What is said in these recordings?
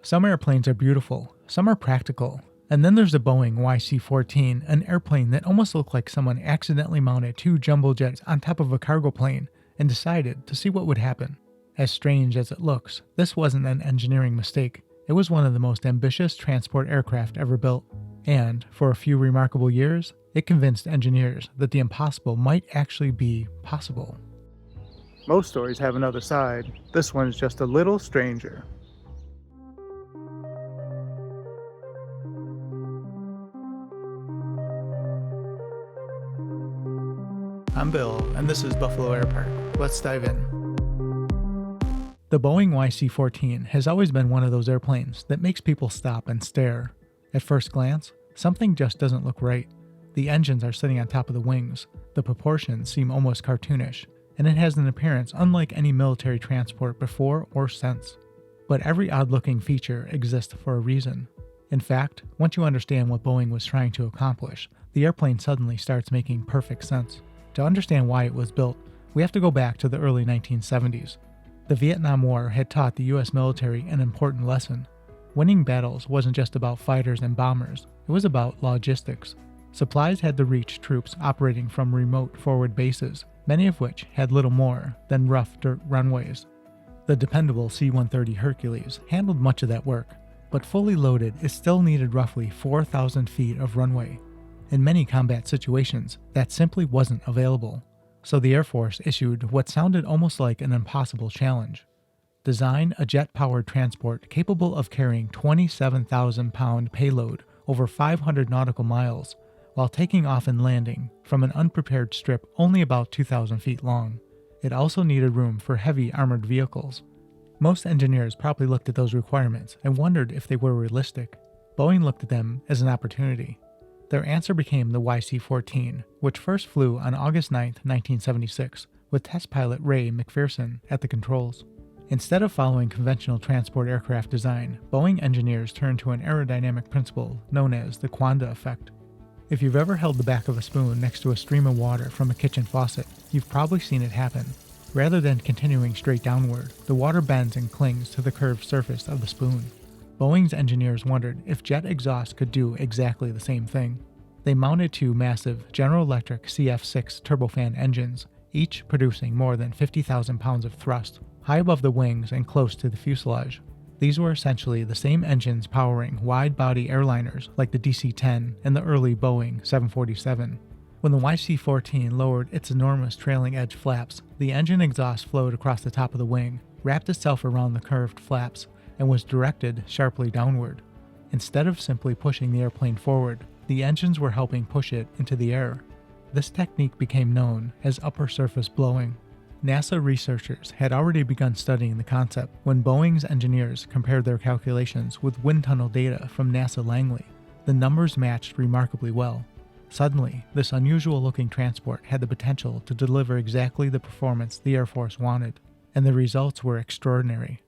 Some airplanes are beautiful, some are practical, and then there's the Boeing YC-14, an airplane that almost looked like someone accidentally mounted two jumbo jets on top of a cargo plane and decided to see what would happen. As strange as it looks, this wasn't an engineering mistake. It was one of the most ambitious transport aircraft ever built, and for a few remarkable years, it convinced engineers that the impossible might actually be possible. Most stories have another side. This one's just a little stranger. I'm Bill, and this is Buffalo Air Park. Let's dive in. The Boeing YC-14 has always been one of those airplanes that makes people stop and stare. At first glance, something just doesn't look right. The engines are sitting on top of the wings, the proportions seem almost cartoonish, and it has an appearance unlike any military transport before or since. But every odd-looking feature exists for a reason. In fact, once you understand what Boeing was trying to accomplish, the airplane suddenly starts making perfect sense. To understand why it was built, we have to go back to the early 1970s. The Vietnam War had taught the US military an important lesson. Winning battles wasn't just about fighters and bombers, it was about logistics. Supplies had to reach troops operating from remote forward bases, many of which had little more than rough dirt runways. The dependable C-130 Hercules handled much of that work, but fully loaded it still needed roughly 4,000 feet of runway. In many combat situations, that simply wasn't available, so the Air Force issued what sounded almost like an impossible challenge. Design a jet-powered transport capable of carrying 27,000-pound payload over 500 nautical miles, while taking off and landing from an unprepared strip only about 2,000 feet long. It also needed room for heavy armored vehicles. Most engineers probably looked at those requirements and wondered if they were realistic. Boeing looked at them as an opportunity. Their answer became the YC-14, which first flew on August 9, 1976, with test pilot Ray McPherson at the controls. Instead of following conventional transport aircraft design, Boeing engineers turned to an aerodynamic principle known as the Coandă effect. If you've ever held the back of a spoon next to a stream of water from a kitchen faucet, you've probably seen it happen. Rather than continuing straight downward, the water bends and clings to the curved surface of the spoon. Boeing's engineers wondered if jet exhaust could do exactly the same thing. They mounted two massive General Electric CF6 turbofan engines, each producing more than 50,000 pounds of thrust, high above the wings and close to the fuselage. These were essentially the same engines powering wide-body airliners like the DC-10 and the early Boeing 747. When the YC-14 lowered its enormous trailing edge flaps, the engine exhaust flowed across the top of the wing, wrapped itself around the curved flaps, and was directed sharply downward. Instead of simply pushing the airplane forward, the engines were helping push it into the air. This technique became known as upper surface blowing. NASA researchers had already begun studying the concept when Boeing's engineers compared their calculations with wind tunnel data from NASA Langley. The numbers matched remarkably well. Suddenly, this unusual-looking transport had the potential to deliver exactly the performance the Air Force wanted, and the results were extraordinary.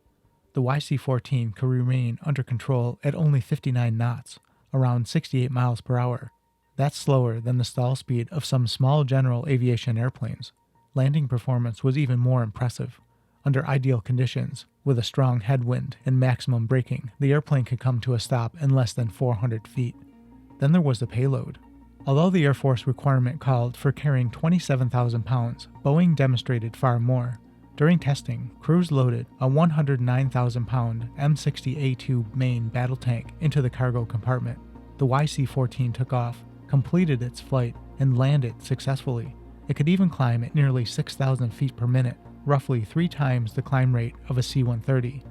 The YC-14 could remain under control at only 59 knots, around 68 miles per hour. That's slower than the stall speed of some small general aviation airplanes. Landing performance was even more impressive. Under ideal conditions, with a strong headwind and maximum braking, the airplane could come to a stop in less than 400 feet. Then there was the payload. Although the Air Force requirement called for carrying 27,000 pounds, Boeing demonstrated far more. During testing, crews loaded a 109,000-pound M60A2 main battle tank into the cargo compartment. The YC-14 took off, completed its flight, and landed successfully. It could even climb at nearly 6,000 feet per minute, roughly 3 times the climb rate of a C-130.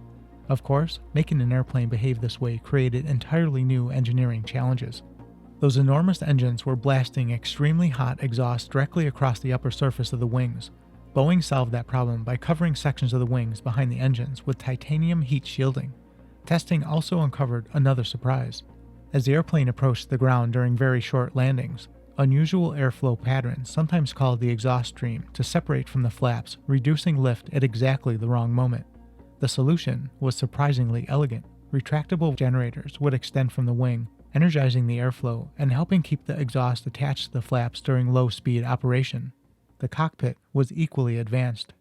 Of course, making an airplane behave this way created entirely new engineering challenges. Those enormous engines were blasting extremely hot exhaust directly across the upper surface of the wings. Boeing solved that problem by covering sections of the wings behind the engines with titanium heat shielding. Testing also uncovered another surprise. As the airplane approached the ground during very short landings, unusual airflow patterns sometimes caused the exhaust stream to separate from the flaps, reducing lift at exactly the wrong moment. The solution was surprisingly elegant. Retractable generators would extend from the wing, energizing the airflow and helping keep the exhaust attached to the flaps during low-speed operation. The cockpit was equally advanced.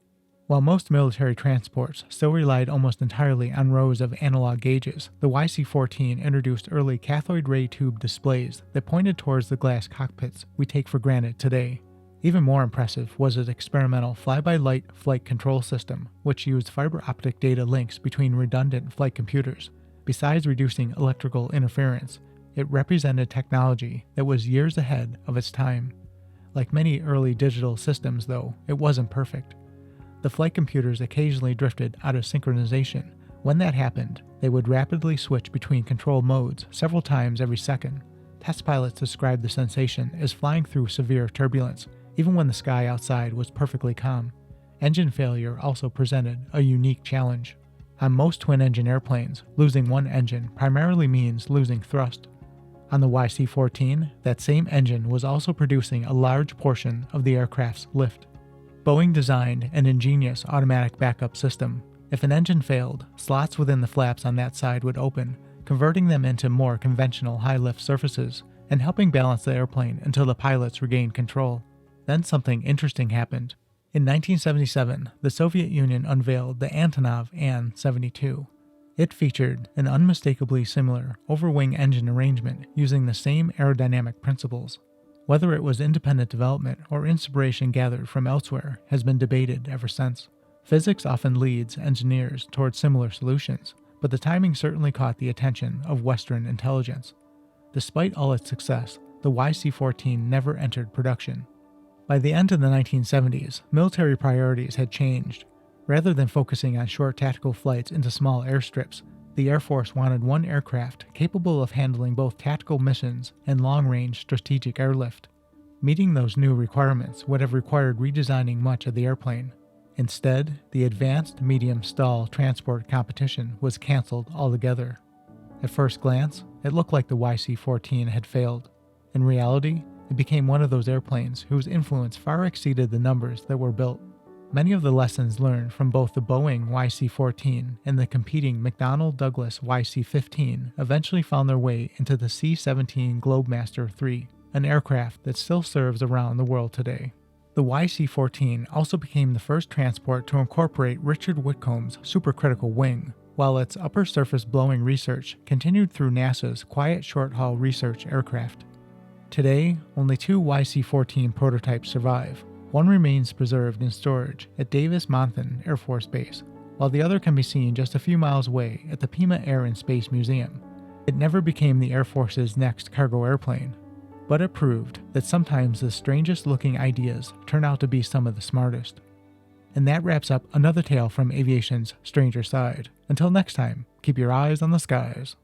While most military transports still relied almost entirely on rows of analog gauges, the YC-14 introduced early cathode ray tube displays that pointed towards the glass cockpits we take for granted today. Even more impressive was its experimental fly-by-light flight control system, which used fiber optic data links between redundant flight computers. Besides reducing electrical interference, it represented technology that was years ahead of its time. Like many early digital systems, though, it wasn't perfect. The flight computers occasionally drifted out of synchronization. When that happened, they would rapidly switch between control modes several times every second. Test pilots described the sensation as flying through severe turbulence, even when the sky outside was perfectly calm. Engine failure also presented a unique challenge. On most twin-engine airplanes, losing one engine primarily means losing thrust. On the YC-14, that same engine was also producing a large portion of the aircraft's lift. Boeing designed an ingenious automatic backup system. If an engine failed, slots within the flaps on that side would open, converting them into more conventional high-lift surfaces and helping balance the airplane until the pilots regained control. Then something interesting happened. In 1977, the Soviet Union unveiled the Antonov An-72. It featured an unmistakably similar over-wing engine arrangement using the same aerodynamic principles. Whether it was independent development or inspiration gathered from elsewhere has been debated ever since. Physics often leads engineers towards similar solutions, but the timing certainly caught the attention of Western intelligence. Despite all its success, the YC-14 never entered production. By the end of the 1970s, military priorities had changed. Rather than focusing on short tactical flights into small airstrips, the Air Force wanted one aircraft capable of handling both tactical missions and long-range strategic airlift. Meeting those new requirements would have required redesigning much of the airplane. Instead, the Advanced Medium Stall Transport competition was canceled altogether. At first glance, it looked like the YC-14 had failed. In reality, it became one of those airplanes whose influence far exceeded the numbers that were built. Many of the lessons learned from both the Boeing YC-14 and the competing McDonnell Douglas YC-15 eventually found their way into the C-17 Globemaster III, an aircraft that still serves around the world today. The YC-14 also became the first transport to incorporate Richard Whitcomb's supercritical wing, while its upper surface blowing research continued through NASA's Quiet Short-Haul Research aircraft. Today, only 2 YC-14 prototypes survive. One remains preserved in storage at Davis-Monthan Air Force Base, while the other can be seen just a few miles away at the Pima Air and Space Museum. It never became the Air Force's next cargo airplane, but it proved that sometimes the strangest looking ideas turn out to be some of the smartest. And that wraps up another tale from aviation's stranger side. Until next time, keep your eyes on the skies.